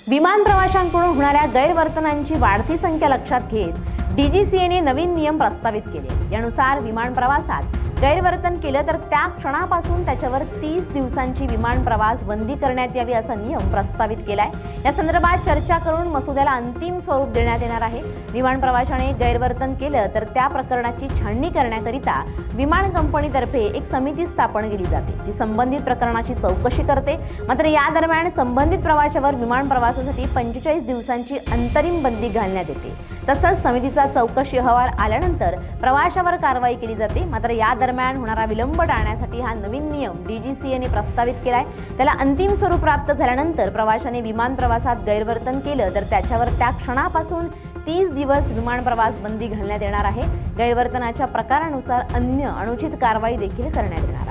विमान प्रवाशांकडून होणाऱ्या गैरवर्तनांची वाढती संख्या लक्षात घेत डीजीसीएने नवीन नियम प्रस्तावित केले। यानुसार विमान प्रवासात गैरवर्तन केलं तर त्या क्षणापासून त्याच्यावर 30 दिवसांची विमान प्रवास बंदी करण्यात यावी असा नियम प्रस्तावित केलाय। या संदर्भात चर्चा करून मसुद्याला अंतिम स्वरूप देण्यात येणार आहे। विमान प्रवाशाने गैरवर्तन केलं तर त्या प्रकरणाची छाननी करण्याकरिता विमान कंपनीतर्फे एक समिती स्थापन केली जाते। ती संबंधित प्रकरणाची चौकशी करते। मात्र या दरम्यान संबंधित प्रवाशावर विमान प्रवासासाठी 45 दिवसांची अंतरिम बंदी घालण्यात येते। तसंच समितीचा चौकशी अहवाल आल्यानंतर प्रवाशावर कारवाई केली जाते। मात्र या दरम्यान होणारा विलंब टाळण्यासाठी हा नवीन नियम डीजीसीएने प्रस्तावित केलाय। त्याला अंतिम स्वरूप प्राप्त झाल्यानंतर प्रवाशाने विमान प्रवासात गैरवर्तन केलं तर त्याच्यावर त्या क्षणापासून 30 दिवस विमान प्रवास बंदी घालण्यात येणार आहे। गैरवर्तनाच्या प्रकारानुसार अन्य अनुचित कारवाई देखील करण्यात येणार आहे।